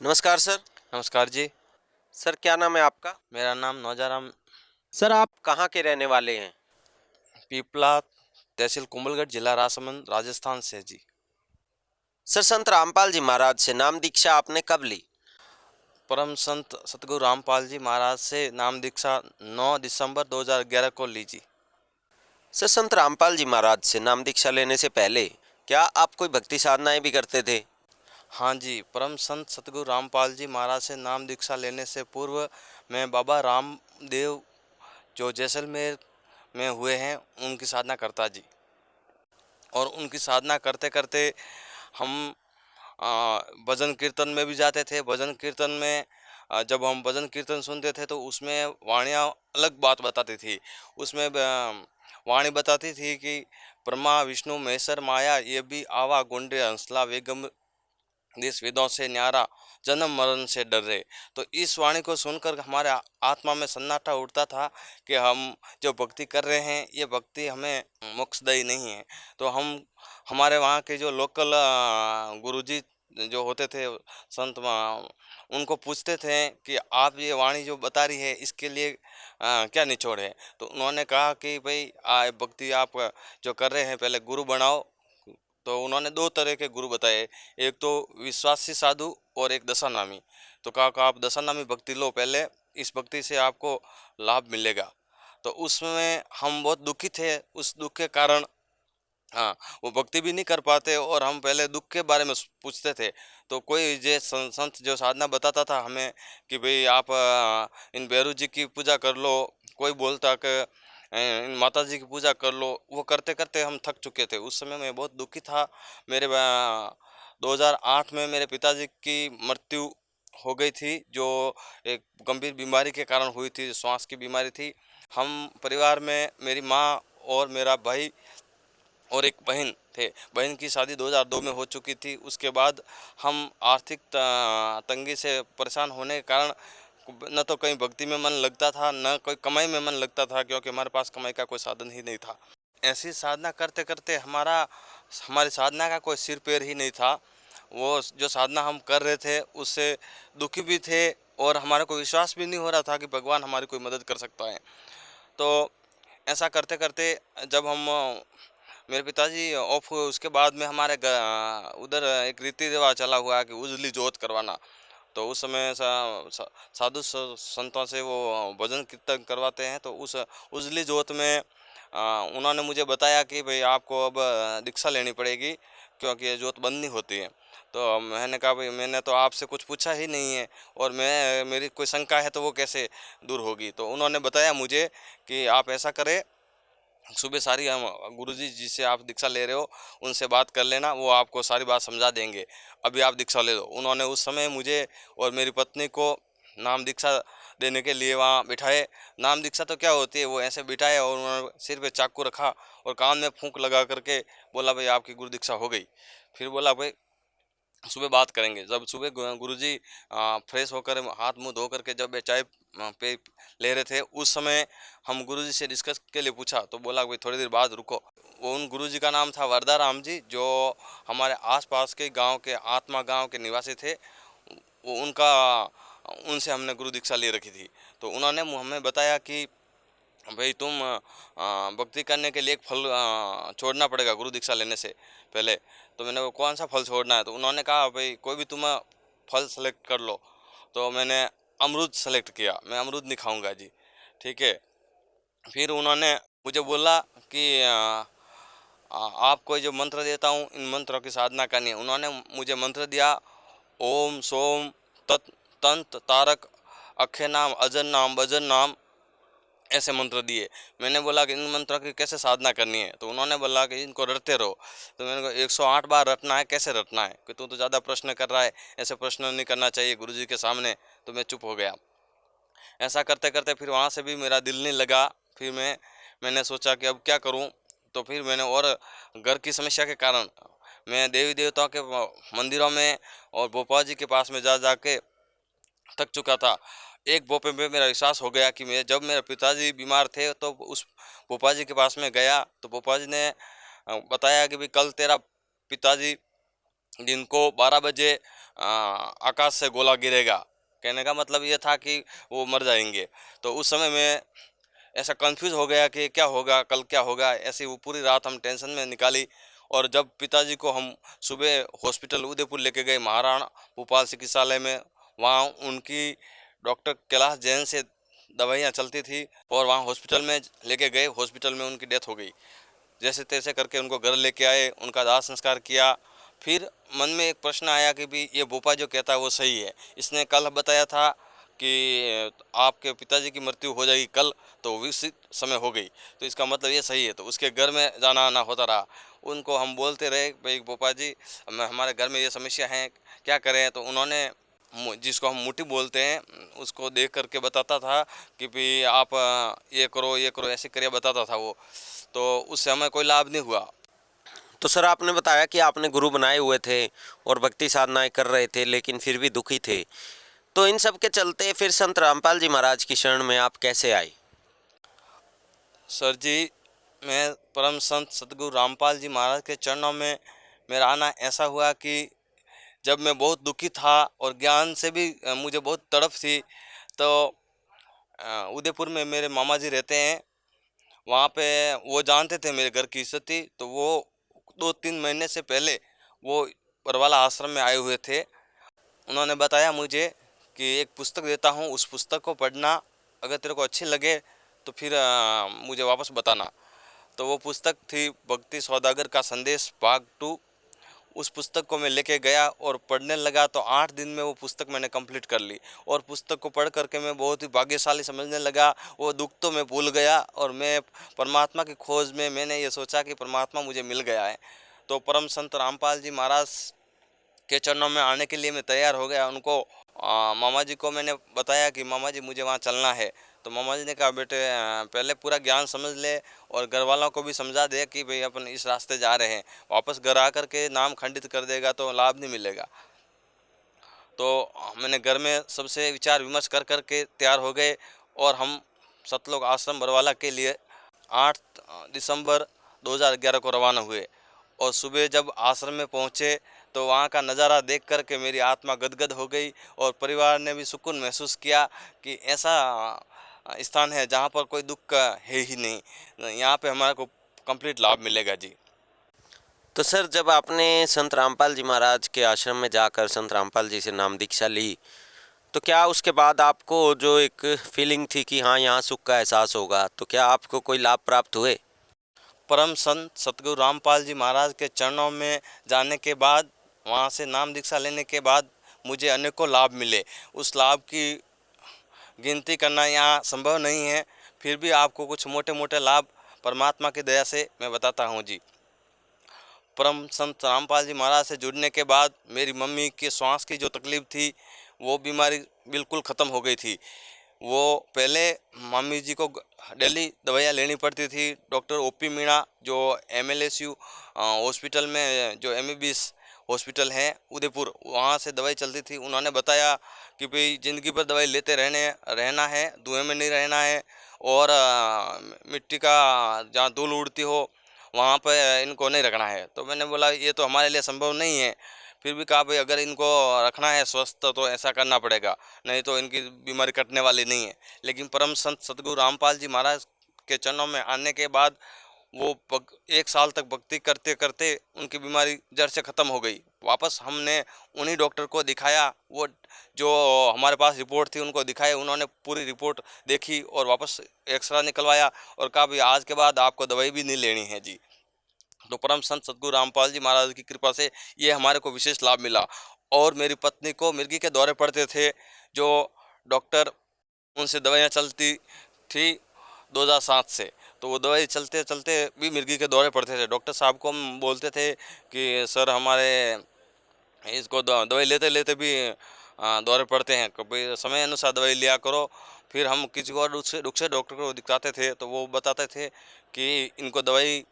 नमस्कार सर। नमस्कार जी। सर क्या नाम है आपका? मेरा नाम नौजाराम सर आप कहाँ के रहने वाले हैं? पीपला, तहसील कुंभलगढ़, जिला राजसमंद, राजस्थान से जी। सर संत रामपाल जी महाराज से नाम दीक्षा आपने कब ली? परम संत सतगुरु रामपाल जी महाराज से नाम दीक्षा 9 दिसंबर 2011 को ली जी। सर संत रामपाल जी महाराज से नाम दीक्षा लेने से पहले क्या आप कोई भक्ति साधनाएं भी करते थे? हाँ जी, परम संत सतगुरु रामपाल जी महाराज से नाम दीक्षा लेने से पूर्व मैं बाबा रामदेव जो जैसलमेर में हुए हैं उनकी साधना करता जी। और उनकी साधना करते करते हम भजन कीर्तन में भी जाते थे। भजन कीर्तन में जब हम भजन कीर्तन सुनते थे तो उसमें वाणियाँ अलग बात बताती थी। उसमें वाणी बताती थी कि ब्रह्मा विष्णु महेश्वर माया ये भी आवा गुंडे हंसला वेगम देश वेदों से न्यारा जन्म मरण से डर रहे। तो इस वाणी को सुनकर हमारे आत्मा में सन्नाटा उठता था कि हम जो भक्ति कर रहे हैं ये भक्ति हमें मोक्षदायी नहीं है। तो हम हमारे वहाँ के जो लोकल गुरुजी जो होते थे संत उनको पूछते थे कि आप ये वाणी जो बता रही है इसके लिए क्या निचोड़ है। तो उन्होंने कहा कि भाई भक्ति आप जो कर रहे हैं पहले गुरु बनाओ। तो उन्होंने 2 तरह के गुरु बताए, एक तो विश्वासी साधु और एक दशानामी। तो कहा कि आप दशानामी भक्ति लो पहले, इस भक्ति से आपको लाभ मिलेगा। तो उसमें हम बहुत दुखी थे, उस दुःख के कारण हाँ, वो भक्ति भी नहीं कर पाते और हम पहले दुःख के बारे में पूछते थे। तो कोई जे संत जो साधना बताता था हमें कि भई आप इन भैरू जी की पूजा कर लो, कोई बोलता कि इन माता जी की पूजा कर लो। वो करते-करते हम थक चुके थे। उस समय मैं बहुत दुखी था। मेरे 2008 में मेरे पिताजी की मृत्यु हो गई थी, जो एक गंभीर बीमारी के कारण हुई थी, श्वास की बीमारी थी। हम परिवार में मेरी माँ और मेरा भाई और एक बहन थे। बहन की शादी 2002 में हो चुकी थी। उसके बाद हम आर्थिक तंगी से परेशान होने के कारण न तो कहीं भक्ति में मन लगता था, न कोई कमाई में मन लगता था, क्योंकि हमारे पास कमाई का कोई साधन ही नहीं था। ऐसी साधना करते-करते हमारी साधना का कोई सिर-पैर ही नहीं था। वो जो साधना हम कर रहे थे, उससे दुखी भी थे और हमारा कोई विश्वास भी नहीं हो रहा था कि भगवान हमारी कोई मदद कर सकता है। तो ऐसा करते-करते जब हम मेरे पिताजी ऑफ हुए उसके बाद में हमारे उधर एक रीति रिवाज चला हुआ है कि उजली जोत करवाना। तो उस समय साधु संतों से वो भजन कीर्तन करवाते हैं। तो उस उजली जोत में उन्होंने मुझे बताया कि भाई आपको अब दीक्षा लेनी पड़ेगी, क्योंकि ये जोत बंद नहीं होती है। तो मैंने कहा भाई मैंने तो आपसे कुछ पूछा ही नहीं है और मैं मेरी कोई शंका है तो वो कैसे दूर होगी। तो उन्होंने बताया मुझे कि आप ऐसा करें, सुबह सारी हम गुरुजी जिससे आप दीक्षा ले रहे हो उनसे बात कर लेना, वो आपको सारी बात समझा देंगे। अभी आप दीक्षा ले लो। उन्होंने उस समय मुझे और मेरी पत्नी को नाम दीक्षा देने के लिए वहाँ बिठाए। नाम दीक्षा तो क्या होती है, वो ऐसे बिठाए और उन्होंने सिर पे चाकू रखा और कान में फूंक लगा करके बोला भाई आपकी गुरु दीक्षा हो गई। फिर बोला भाई सुबह बात करेंगे। जब सुबह गुरुजी फ्रेश होकर हाथ मुंह धो करके जब ये चाय पे ले रहे थे, उस समय हम गुरुजी से डिस्कस के लिए पूछा तो बोला भाई थोड़ी देर बाद रुको। वो उन गुरुजी का नाम था वरदा राम जी, जो हमारे आसपास के गांव के आत्मा गांव के निवासी थे। वो उनका उनसे हमने गुरु दीक्षा ले रखी थी। तो उन्होंने हमें बताया कि भाई तुम भक्ति करने के लिए एक फल छोड़ना पड़ेगा गुरु दीक्षा लेने से पहले। तो मैंने वो कौन सा फल छोड़ना है, तो उन्होंने कहा भाई कोई भी तुम फल सेलेक्ट कर लो। तो मैंने अमरूद सेलेक्ट किया, मैं अमरूद नहीं खाऊंगा जी। ठीक है। फिर उन्होंने मुझे बोला कि आपको जो मंत्र देता हूँ इन मंत्रों की साधना करनी है। उन्होंने मुझे मंत्र दिया, ओम सोम तत् तंत तारक अक्षय नाम अजन नाम भजन नाम, ऐसे मंत्र दिए। मैंने बोला कि इन मंत्रों की कैसे साधना करनी है, तो उन्होंने बोला कि इनको रटते रहो। तो मैंने कहा 108 बार रटना है, कैसे रटना है, कि तू तो ज़्यादा प्रश्न कर रहा है, ऐसे प्रश्न नहीं करना चाहिए गुरुजी के सामने। तो मैं चुप हो गया। ऐसा करते करते फिर वहाँ से भी मेरा दिल नहीं लगा। फिर मैंने सोचा कि अब क्या करूँ। तो फिर मैंने और घर की समस्या के कारण मैं देवी देवताओं के मंदिरों में और भोपाल जी के पास में जा जा के थक चुका था। एक भोपे पे मेरा विश्वास हो गया कि मैं जब मेरे पिताजी बीमार थे तो उस भोपा जी के पास में गया तो भोपा जी ने बताया कि भाई कल तेरा पिताजी दिन को 12 बजे आकाश से गोला गिरेगा। कहने का मतलब ये था कि वो मर जाएंगे। तो उस समय मैं ऐसा कंफ्यूज हो गया कि क्या होगा, कल क्या होगा। ऐसी वो पूरी रात हम टेंशन में निकाली। और जब पिताजी को हम सुबह हॉस्पिटल उदयपुर लेके गए, महाराणा भोपाल चिकित्सालय में, वहाँ उनकी डॉक्टर कैलाश जैन से दवाइयाँ चलती थी और वहाँ हॉस्पिटल में लेके गए। हॉस्पिटल में उनकी डेथ हो गई। जैसे तैसे करके उनको घर लेके आए, उनका दाह संस्कार किया। फिर मन में एक प्रश्न आया कि भी ये भोपा जो कहता है वो सही है। इसने कल बताया था कि आपके पिताजी की मृत्यु हो जाएगी कल, तो उसी समय हो गई, तो इसका मतलब ये सही है। तो उसके घर में जाना आना होता रहा। उनको हम बोलते रहे भाई भोपा जी, हमारे घर में ये समस्या है, क्या करें। तो उन्होंने जिसको हम मुट्ठी बोलते हैं उसको देख करके बताता था कि भाई आप ये करो ऐसे करिए, बताता था वो। तो उससे हमें कोई लाभ नहीं हुआ। तो सर आपने बताया कि आपने गुरु बनाए हुए थे और भक्ति साधनाएं कर रहे थे, लेकिन फिर भी दुखी थे। तो इन सब के चलते फिर संत रामपाल जी महाराज की शरण में आप कैसे आए? सर जी, मैं परम संत सतगुरु रामपाल जी महाराज के चरणों में मेरा आना ऐसा हुआ कि जब मैं बहुत दुखी था और ज्ञान से भी मुझे बहुत तड़प थी। तो उदयपुर में मेरे मामा जी रहते हैं। वहाँ पे वो जानते थे मेरे घर की स्थिति। तो वो 2-3 महीने से पहले वो बरवाला आश्रम में आए हुए थे। उन्होंने बताया मुझे कि एक पुस्तक देता हूँ, उस पुस्तक को पढ़ना, अगर तेरे को अच्छी लगे तो फिर मुझे वापस बताना। तो वो पुस्तक थी भक्ति सौदागर का संदेश भाग 2। उस पुस्तक को मैं लेके गया और पढ़ने लगा। तो 8 दिन में वो पुस्तक मैंने कंप्लीट कर ली। और पुस्तक को पढ़ करके मैं बहुत ही भाग्यशाली समझने लगा। वो दुख तो मैं भूल गया और मैं परमात्मा की खोज में मैंने ये सोचा कि परमात्मा मुझे मिल गया है। तो परम संत रामपाल जी महाराज के चरणों में आने के लिए मैं तैयार हो गया। उनको मामा जी को मैंने बताया कि मामा जी मुझे वहाँ चलना है। तो मामा जी ने कहा बेटे पहले पूरा ज्ञान समझ ले और घर वालों को भी समझा दे कि भाई अपन इस रास्ते जा रहे हैं। वापस घर आकर के नाम खंडित कर देगा तो लाभ नहीं मिलेगा। तो मैंने घर में सबसे विचार विमर्श कर कर के तैयार हो गए और हम सतलोक आश्रम बरवाला के लिए 8 दिसंबर 2011 को रवाना हुए। और सुबह जब आश्रम में पहुँचे तो वहाँ का नज़ारा देख कर के मेरी आत्मा गदगद हो गई और परिवार ने भी सुकून महसूस किया कि ऐसा स्थान है जहाँ पर कोई दुख का है ही नहीं, यहाँ पे हमारे को कंप्लीट लाभ मिलेगा जी। तो सर जब आपने संत रामपाल जी महाराज के आश्रम में जाकर संत रामपाल जी से नाम दीक्षा ली, तो क्या उसके बाद आपको जो एक फीलिंग थी कि हाँ यहाँ सुख का एहसास होगा, तो क्या आपको कोई लाभ प्राप्त हुए? परम संत सतगुरु रामपाल जी महाराज के चरणों में जाने के बाद, वहाँ से नाम दीक्षा लेने के बाद मुझे अनेकों लाभ मिले। उस लाभ की गिनती करना यहाँ संभव नहीं है। फिर भी आपको कुछ मोटे मोटे लाभ परमात्मा की दया से मैं बताता हूँ जी। परम संत रामपाल जी महाराज से जुड़ने के बाद मेरी मम्मी के श्वास की जो तकलीफ़ थी वो बीमारी बिल्कुल ख़त्म हो गई थी। वो पहले मम्मी जी को डेली दवाइयाँ लेनी पड़ती थी। डॉक्टर ओपी मीणा जो एमएलएसयू हॉस्पिटल में, जो एमबीबीएस हॉस्पिटल है उदयपुर, वहाँ से दवाई चलती थी। उन्होंने बताया कि भाई ज़िंदगी भर दवाई लेते रहना है, धुएं में नहीं रहना है। और मिट्टी का जहाँ धूल उड़ती हो वहाँ पे इनको नहीं रखना है। तो मैंने बोला ये तो हमारे लिए संभव नहीं है। फिर भी कहा भाई अगर इनको रखना है स्वस्थ तो ऐसा करना पड़ेगा, नहीं तो इनकी बीमारी कटने वाली नहीं है। लेकिन परम संत सतगुरु रामपाल जी महाराज के चरणों में आने के बाद वो 1 साल तक भक्ति करते करते उनकी बीमारी जड़ से ख़त्म हो गई। वापस हमने उन्हीं डॉक्टर को दिखाया। वो जो हमारे पास रिपोर्ट थी उनको दिखाई। उन्होंने पूरी रिपोर्ट देखी और वापस एक्सरा निकलवाया और कहा भाई आज के बाद आपको दवाई भी नहीं लेनी है जी। तो परम संत सतगुरु रामपाल जी महाराज की कृपा से ये हमारे को विशेष लाभ मिला। और मेरी पत्नी को मिर्गी के दौरे पड़ते थे, जो डॉक्टर उनसे दवाइयाँ चलती थी 2007 से। तो वो दवाई चलते चलते भी मिर्गी के दौरे पड़ते थे। डॉक्टर साहब को हम बोलते थे कि सर हमारे इसको दवाई लेते लेते भी दौरे पड़ते हैं, कभी समय अनुसार दवाई लिया करो। फिर हम किसी और दूसरे डॉक्टर को दिखाते थे तो वो बताते थे कि इनको दवाई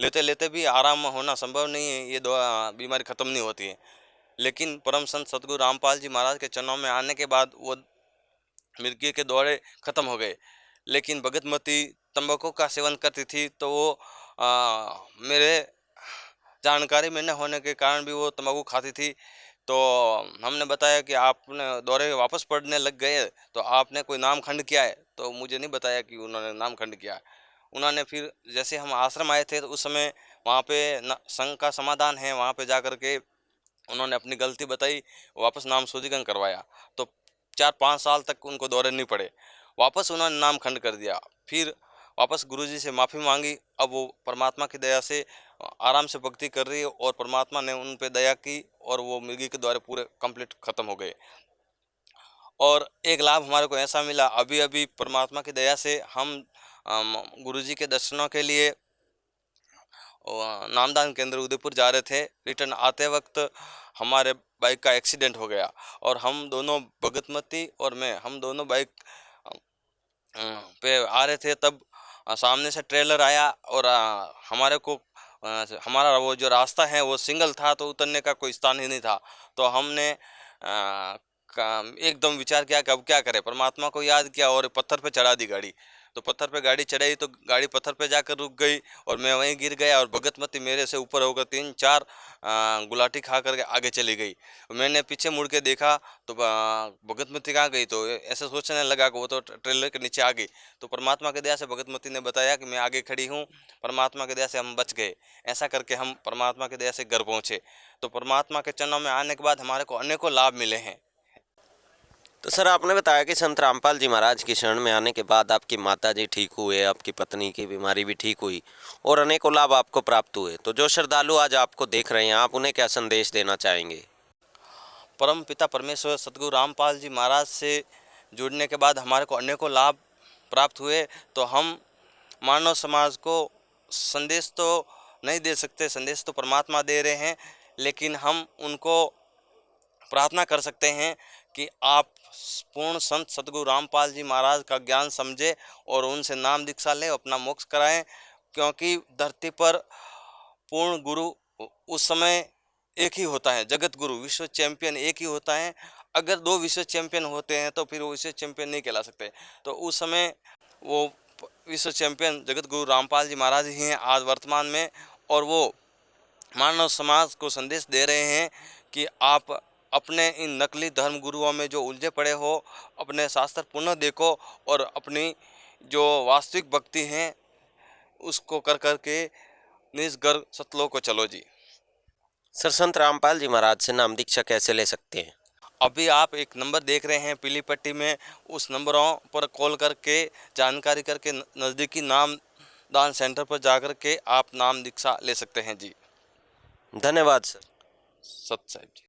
लेते लेते भी आराम होना संभव नहीं है, ये दवा बीमारी ख़त्म नहीं होती है। लेकिन परम संत सतगुरु रामपाल जी महाराज के चरणों में आने के बाद वो मिर्गी के दौरे ख़त्म हो गए। लेकिन भगतमती तंबाकू का सेवन करती थी तो वो मेरे जानकारी में न होने के कारण भी वो तंबाकू खाती थी। तो हमने बताया कि आपने दौरे वापस पढ़ने लग गए तो आपने कोई नाम खंड किया है, तो मुझे नहीं बताया कि उन्होंने नाम खंड किया है। उन्होंने फिर जैसे हम आश्रम आए थे तो उस समय वहाँ पे संघ का समाधान है, वहाँ पे जा कर के उन्होंने अपनी गलती बताई, वापस नाम शुद्धिकरण करवाया। तो 4-5 साल तक उनको दौरे नहीं पड़े। वापस उन्होंने नाम खंड कर दिया। फिर वापस गुरुजी से माफ़ी मांगी। अब वो परमात्मा की दया से आराम से भक्ति कर रही है और परमात्मा ने उन पे दया की और वो मृगी के द्वारा पूरे कंप्लीट खत्म हो गए। और एक लाभ हमारे को ऐसा मिला, अभी अभी परमात्मा की दया से हम गुरुजी के दर्शनों के लिए नामदान केंद्र उदयपुर जा रहे थे। रिटर्न आते वक्त हमारे बाइक का एक्सीडेंट हो गया और हम दोनों, भगतमती और मैं, हम दोनों बाइक पे आ रहे थे। तब सामने से ट्रेलर आया और हमारे को हमारा वो जो रास्ता है वो सिंगल था, तो उतरने का कोई स्थान ही नहीं था। तो हमने एकदम विचार किया कि अब क्या करें। परमात्मा को याद किया और पत्थर पे चढ़ा दी गाड़ी। तो पत्थर पे गाड़ी चढ़ाई तो गाड़ी पत्थर पे जाकर रुक गई और मैं वहीं गिर गया और भगतमती मेरे से ऊपर होकर 3-4 गुलाटी खा करके आगे चली गई। मैंने पीछे मुड़ के देखा तो भगतमती कहाँ गई, तो ऐसे सोचने लगा कि वो तो ट्रेलर के नीचे आ गई। तो परमात्मा की दया से भगतमती ने बताया कि मैं आगे खड़ी हूँ, परमात्मा की दया से हम बच गए। ऐसा करके हम परमात्मा की दया से घर पहुँचे। तो परमात्मा के चरणों में आने के बाद हमारे को अनेकों लाभ मिले हैं। तो सर आपने बताया कि संत रामपाल जी महाराज की शरण में आने के बाद आपकी माता जी ठीक हुए, आपकी पत्नी की बीमारी भी ठीक हुई और अनेकों लाभ आपको प्राप्त हुए। तो जो श्रद्धालु आज आपको देख रहे हैं, आप उन्हें क्या संदेश देना चाहेंगे? परम पिता परमेश्वर सतगुरु रामपाल जी महाराज से जुड़ने के बाद हमारे को अनेकों लाभ प्राप्त हुए। तो हम मानव समाज को संदेश तो नहीं दे सकते, संदेश तो परमात्मा दे रहे हैं, लेकिन हम उनको प्रार्थना कर सकते हैं कि आप पूर्ण संत सतगुरु रामपाल जी महाराज का ज्ञान समझे और उनसे नाम दीक्षा लें, अपना मोक्ष कराएं। क्योंकि धरती पर पूर्ण गुरु उस समय एक ही होता है, जगत गुरु विश्व चैंपियन एक ही होता है। अगर 2 विश्व चैंपियन होते हैं तो फिर वो विश्व चैंपियन नहीं कहला सकते। तो उस समय वो विश्व चैंपियन जगत गुरु रामपाल जी महाराज ही हैं आज वर्तमान में। और वो मानव समाज को संदेश दे रहे हैं कि आप अपने इन नकली धर्म गुरुओं में जो उलझे पड़े हो, अपने शास्त्र पुनः देखो और अपनी जो वास्तविक भक्ति हैं उसको कर कर के निज गर्भ सतलोक को चलो जी। सर संत रामपाल जी महाराज से नाम दीक्षा कैसे ले सकते हैं? अभी आप एक नंबर देख रहे हैं पीली पट्टी में, उस नंबरों पर कॉल करके जानकारी करके नज़दीकी नाम दान सेंटर पर जाकर के आप नाम दीक्षा ले सकते हैं जी। धन्यवाद सर। सत साहिब जी।